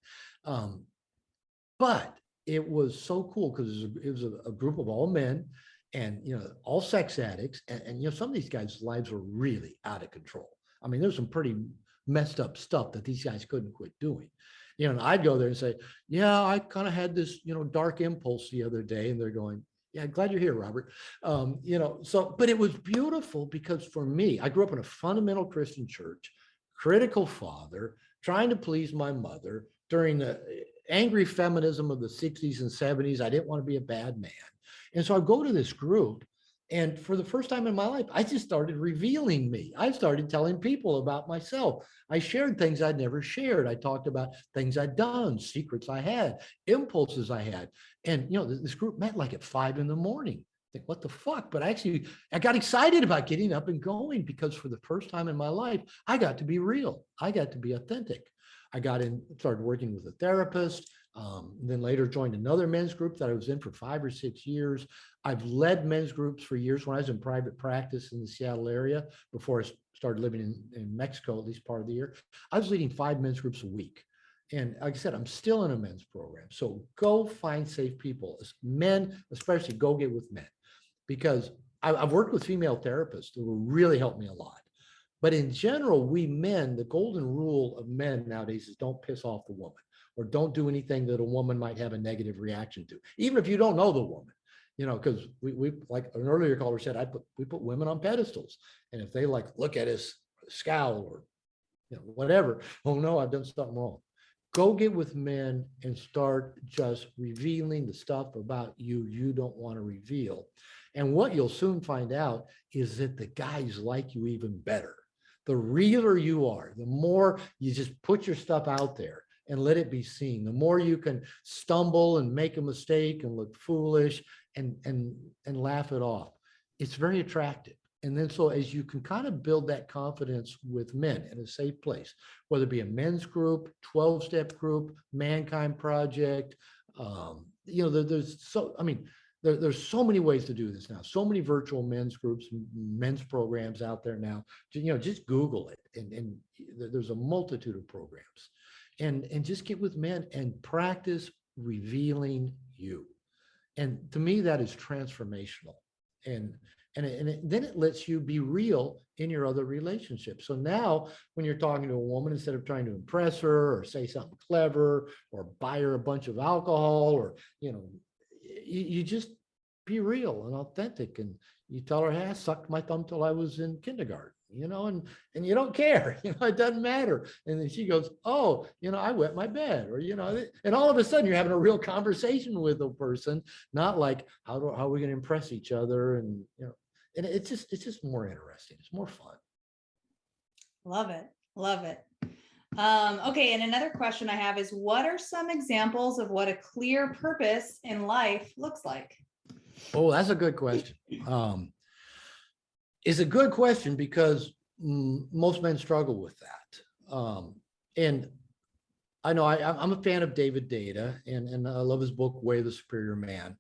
But it was so cool because it was a group of all men and, all sex addicts. And some of these guys' lives were really out of control. I mean, there's some pretty messed up stuff that these guys couldn't quit doing. And I'd go there and say, yeah, I kind of had this, dark impulse the other day. And they're going, yeah, glad you're here, Robert. But it was beautiful because for me, I grew up in a fundamental Christian church, critical father, trying to please my mother during the angry feminism of the 60s and 70s. I didn't want to be a bad man. And so I go to this group, and for the first time in my life, I just started revealing me. I started telling people about myself. I shared things I'd never shared. I talked about things I'd done, secrets I had, impulses I had. And, this group met like at 5 a.m. I think, what the fuck? But I got excited about getting up and going because for the first time in my life, I got to be real. I got to be authentic. I got in, started working with a therapist, then later joined another men's group that I was in for 5 or 6 years. I've led men's groups for years when I was in private practice in the Seattle area before I started living in Mexico, at least part of the year. I was leading 5 men's groups a week. And like I said, I'm still in a men's program. So go find safe people, men, especially go get with men, because I've worked with female therapists who will really help me a lot. But in general, we men, the golden rule of men nowadays is don't piss off the woman or don't do anything that a woman might have a negative reaction to, even if you don't know the woman, because we like an earlier caller said, we put women on pedestals. And if they look at us, scowl or whatever, oh no, I've done something wrong. Go get with men and start just revealing the stuff about you don't want to reveal. And what you'll soon find out is that the guys like you even better. The realer you are, the more you just put your stuff out there and let it be seen, the more you can stumble and make a mistake and look foolish and laugh it off. It's very attractive. And then so as you can kind of build that confidence with men in a safe place, whether it be a men's group, 12-step group, Mankind Project, there's so, I mean, there's so many ways to do this now. So many virtual men's groups, men's programs out there now. Just Google it, and there's a multitude of programs, and just get with men and practice revealing you. And to me, that is transformational. And then it lets you be real in your other relationships. So now when you're talking to a woman, instead of trying to impress her or say something clever or buy her a bunch of alcohol, or, you just be real and authentic. And you tell her, hey, I sucked my thumb till I was in kindergarten, and you don't care, it doesn't matter. And then she goes, oh, I wet my bed, or, and all of a sudden you're having a real conversation with a person, not like, how are we going to impress each other? And, and it's just more interesting. It's more fun. Love it. Love it. Okay. And another question I have is, what are some examples of what a clear purpose in life looks like? Oh, that's a good question. It's a good question because most men struggle with that. And I know I'm a fan of David Data, and I love his book, Way of the Superior Man.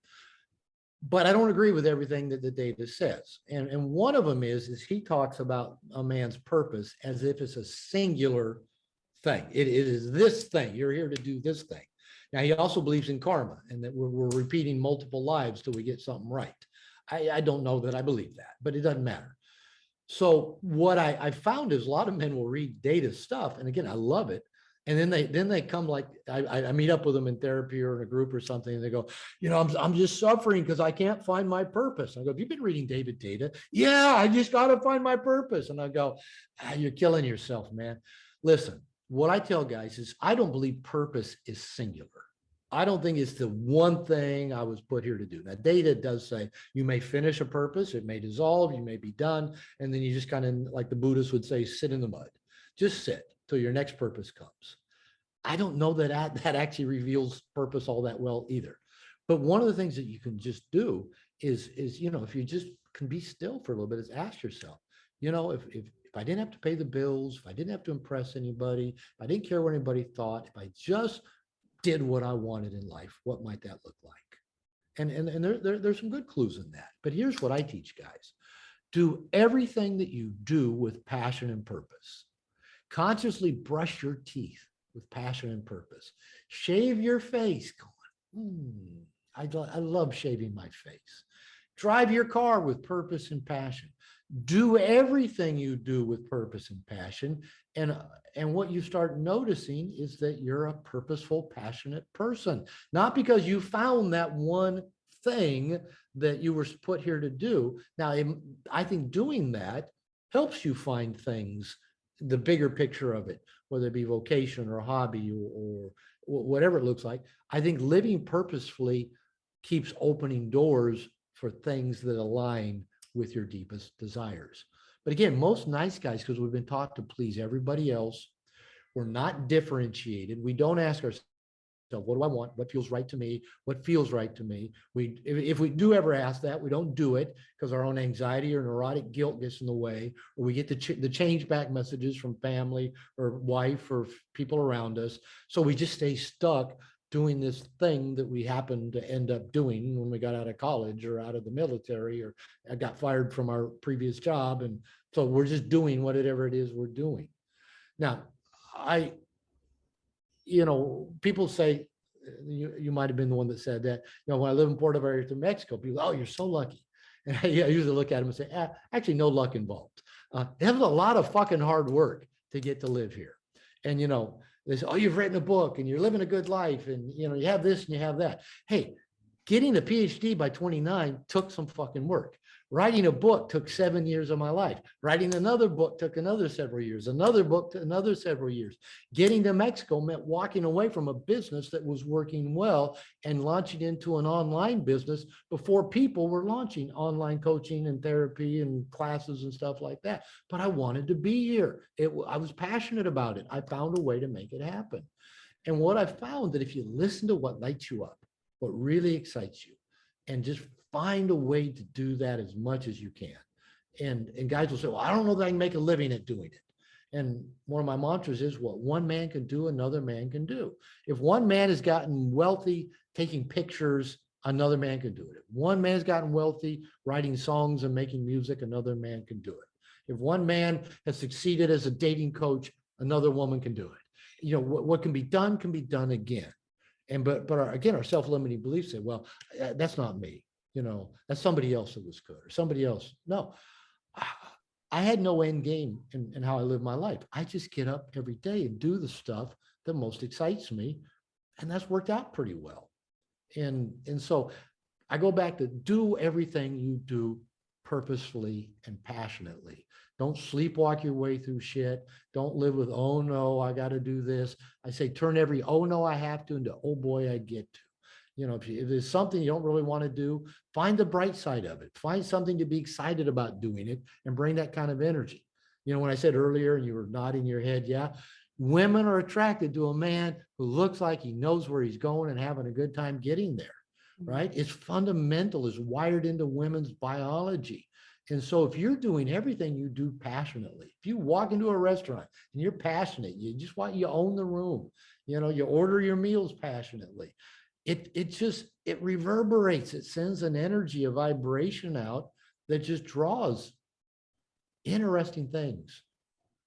But I don't agree with everything that the data says. And one of them is he talks about a man's purpose as if it's a singular thing. It is this thing. You're here to do this thing. Now, he also believes in karma, and that we're repeating multiple lives till we get something right. I don't know that I believe that, but it doesn't matter. So what I found is a lot of men will read data stuff. And again, I love it. And then they come, like, I meet up with them in therapy or in a group or something, and they go, I'm just suffering because I can't find my purpose. I go, have you been reading David Data? Yeah, I just got to find my purpose. And I go, you're killing yourself, man. Listen, what I tell guys is I don't believe purpose is singular. I don't think it's the one thing I was put here to do. Now, Data does say you may finish a purpose, it may dissolve, you may be done, and then you just kind of, like the Buddhists would say, sit in the mud. Just sit till your next purpose comes. I don't know that that actually reveals purpose all that well either. But one of the things that you can just do is if you just can be still for a little bit, is ask yourself, if I didn't have to pay the bills, if I didn't have to impress anybody, if I didn't care what anybody thought, if I just did what I wanted in life, what might that look like? And there's some good clues in that. But here's what I teach guys. Do everything that you do with passion and purpose. Consciously brush your teeth with passion and purpose. Shave your face going, I love shaving my face. Drive your car with purpose and passion. Do everything you do with purpose and passion. And what you start noticing is that you're a purposeful, passionate person, not because you found that one thing that you were put here to do. Now, I think doing that helps you find things, the bigger picture of it, whether it be vocation or hobby or whatever it looks like. I think living purposefully keeps opening doors for things that align with your deepest desires. But again, most nice guys, because we've been taught to please everybody else, we're not differentiated. We don't ask ourselves, what do I want? What feels right to me? What feels right to me? If we do ever ask that, we don't do it because our own anxiety or neurotic guilt gets in the way, or we get the change back messages from family or wife or people around us. So we just stay stuck doing this thing that we happened to end up doing when we got out of college or out of the military, or I got fired from our previous job. And so we're just doing whatever it is we're doing. Now, people say, you might've been the one that said that, when I live in Puerto Vallarta, Mexico, people, oh, you're so lucky. And I usually look at them and say, actually no luck involved. It was a lot of fucking hard work to get to live here. And, they say, oh, you've written a book and you're living a good life. And, you have this and you have that. Hey, getting a PhD by 29 took some fucking work. Writing a book took 7 years of my life. Writing another book took another several years. Another book took another several years. Getting to Mexico meant walking away from a business that was working well and launching into an online business before people were launching online coaching and therapy and classes and stuff like that. But I wanted to be here. I was passionate about it. I found a way to make it happen. And what I found that if you listen to what lights you up, what really excites you, and just find a way to do that as much as you can. And guys will say, well, I don't know that I can make a living at doing it. And one of my mantras is what one man can do, another man can do. If one man has gotten wealthy taking pictures, another man can do it. If one man's gotten wealthy writing songs and making music, another man can do it. If one man has succeeded as a dating coach, another woman can do it. You know, what can be done again. And but our self-limiting beliefs say, well, that's not me. You know, that's somebody else that was good, or somebody else. No, I had no end game in how I live my life. I just get up every day and do the stuff that most excites me. And that's worked out pretty well. And so I go back to do everything you do purposefully and passionately. Don't sleepwalk your way through shit. Don't live with, oh no, I got to do this. I say, turn every, oh no, I have to, into, oh boy, I get to. You know, if there's something you don't really want to do, find the bright side of it. Find something to be excited about doing it and bring that kind of energy. You know, when I said earlier, and you were nodding your head, yeah, women are attracted to a man who looks like he knows where he's going and having a good time getting there, right? It's fundamental, it's wired into women's biology. And so if you're doing everything you do passionately, if you walk into a restaurant and you're passionate, you own the room, you know, you order your meals passionately. It reverberates, it sends an energy, a vibration out that just draws interesting things.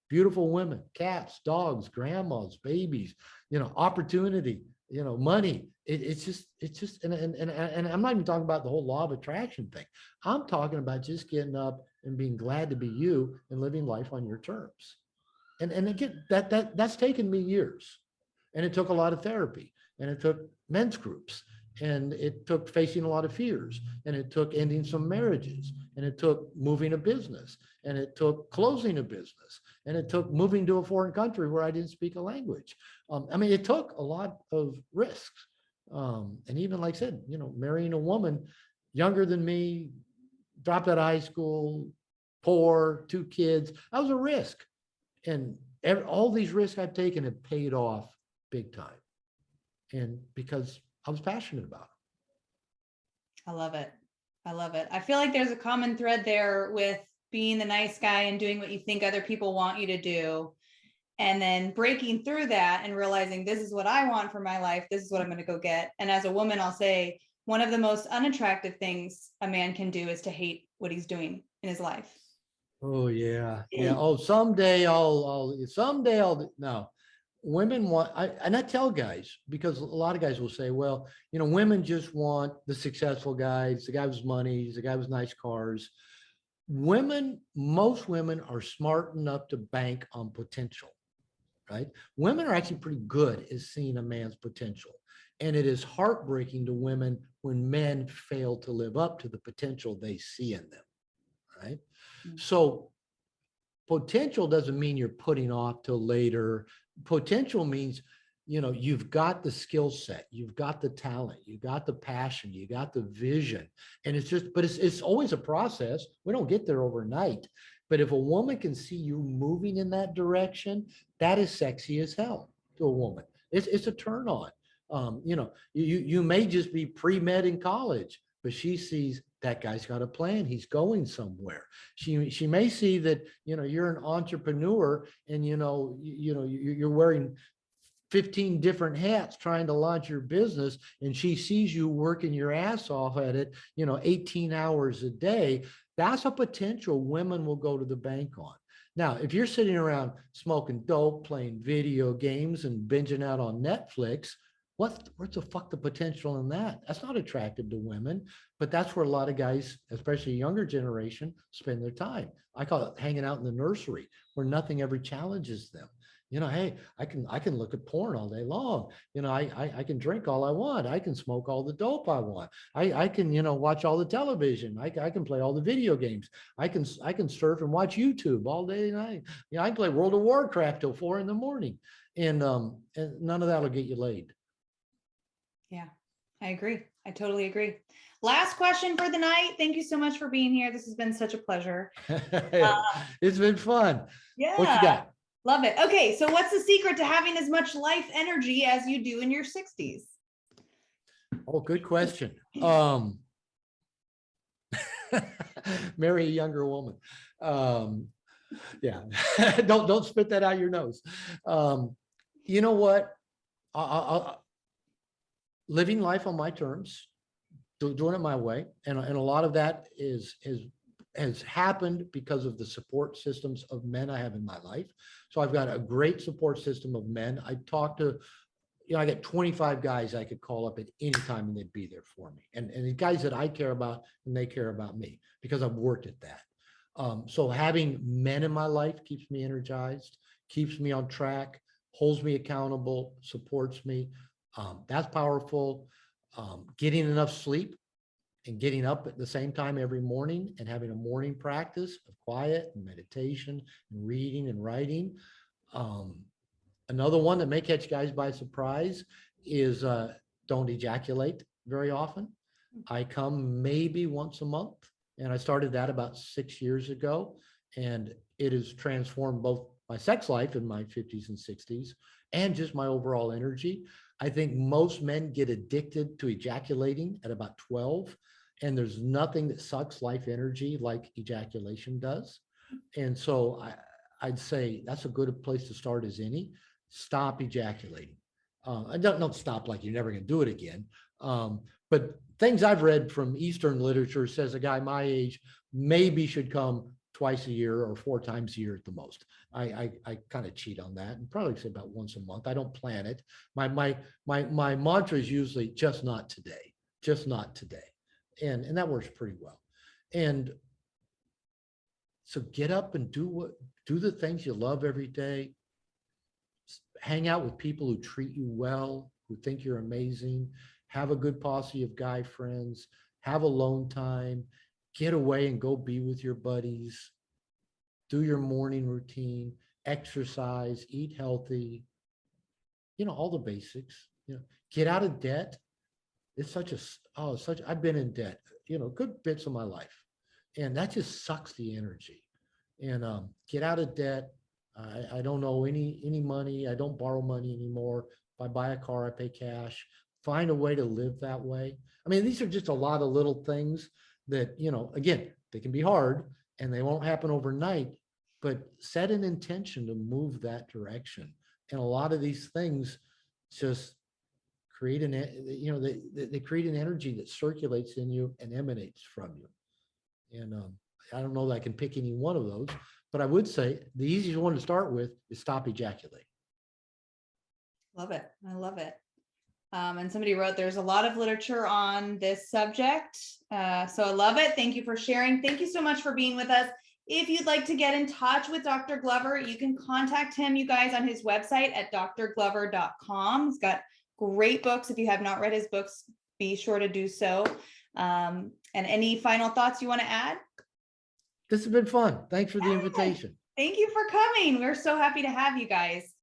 Beautiful women, cats, dogs, grandmas, babies, you know, opportunity, you know, money. It's just, and I'm not even talking about the whole law of attraction thing. I'm talking about just getting up and being glad to be you and living life on your terms. And again, that's taken me years, and it took a lot of therapy, and it took men's groups, and it took facing a lot of fears, and it took ending some marriages, and it took moving a business, and it took closing a business, and it took moving to a foreign country where I didn't speak a language. I mean, it took a lot of risks. And even like I said, you know, marrying a woman younger than me, dropped out of high school, poor, 2 kids, that was a risk. And all these risks I've taken have paid off big time. And because I was passionate about it. I love it. I love it. I feel like there's a common thread there with being the nice guy and doing what you think other people want you to do. And then breaking through that and realizing this is what I want for my life. This is what I'm going to go get. And as a woman, I'll say one of the most unattractive things a man can do is to hate what he's doing in his life. Oh yeah. Yeah. Oh, someday I'll no. Women want, and I tell guys, because a lot of guys will say, well, you know, women just want the successful guys, the guy with money, the guy with nice cars. Most women are smart enough to bank on potential, right? Women are actually pretty good at seeing a man's potential. And it is heartbreaking to women when men fail to live up to the potential they see in them, right? Mm-hmm. So potential doesn't mean you're putting off till later. Potential means, you know, you've got the skill set, you've got the talent, you got the passion, you got the vision. And it's always a process. We don't get there overnight. But if a woman can see you moving in that direction, that is sexy as hell to a woman. It's a turn on. You know, you may just be pre-med in college, but she sees that guy's got a plan. He's going somewhere. She may see that, you know, you're an entrepreneur and, you're wearing 15 different hats trying to launch your business. And she sees you working your ass off at it, 18 hours a day. That's a potential women will go to the bank on. Now, if you're sitting around smoking dope, playing video games and binging out on Netflix, what's the fuck the potential in that? That's not attractive to women, but that's where a lot of guys, especially a younger generation, spend their time. I call it hanging out in the nursery where nothing ever challenges them. Hey, I can look at porn all day long. I can drink all I want. I can smoke all the dope I want. I can, watch all the television. I can play all the video games. I can surf and watch YouTube all day and night. I can play World of Warcraft till 4 a.m. And none of that will get you laid. Yeah, I agree. I totally agree. Last question for the night. Thank you so much for being here. This has been such a pleasure. It's been fun. Yeah. What you got? Love it. Okay. So what's the secret to having as much life energy as you do in your 60s? Oh, good question. Marry a younger woman. Yeah, don't spit that out your nose. You know what? Living life on my terms, doing it my way, and a lot of that has happened because of the support systems of men I have in my life. So I've got a great support system of men. I talk to, I get 25 guys I could call up at any time and they'd be there for me. And the guys that I care about and they care about me because I've worked at that. So having men in my life keeps me energized, keeps me on track, holds me accountable, supports me. That's powerful. Getting enough sleep and getting up at the same time every morning and having a morning practice of quiet and meditation and reading and writing. Another one that may catch guys by surprise is don't ejaculate very often. I come maybe once a month, and I started that about 6 years ago, and it has transformed both my sex life in my 50s and 60s and just my overall energy. I think most men get addicted to ejaculating at about 12, and there's nothing that sucks life energy like ejaculation does. And so I'd say that's a good place to start as any. Stop ejaculating. I don't stop like you're never going to do it again. But things I've read from Eastern literature says a guy my age maybe should come twice a year or 4 times a year at the most. I kind of cheat on that and probably say about once a month. I don't plan it. My mantra is usually just not today, just not today. And that works pretty well. And so get up and do the things you love every day. Hang out with people who treat you well, who think you're amazing. Have a good posse of guy friends. Have alone time. Get away and go be with your buddies. Do your morning routine. Exercise. Eat healthy. All the basics. Get out of debt. It's I've been in debt, good bits of my life. And that just sucks the energy. And get out of debt. I don't owe any money. I don't borrow money anymore. If I buy a car, I pay cash. Find a way to live that way. I mean, these are just a lot of little things that, again, they can be hard and they won't happen overnight, but set an intention to move that direction. And a lot of these things just create they create an energy that circulates in you and emanates from you. And I don't know that I can pick any one of those, but I would say the easiest one to start with is stop ejaculating. Love it. I love it. And somebody wrote, there's a lot of literature on this subject. So I love it. Thank you for sharing. Thank you so much for being with us. If you'd like to get in touch with Dr. Glover, you can contact him, you guys, on his website at drglover.com. He's got great books. If you have not read his books, be sure to do so. And any final thoughts you want to add? This has been fun. Thanks for the invitation. Thank you for coming. We're so happy to have you guys.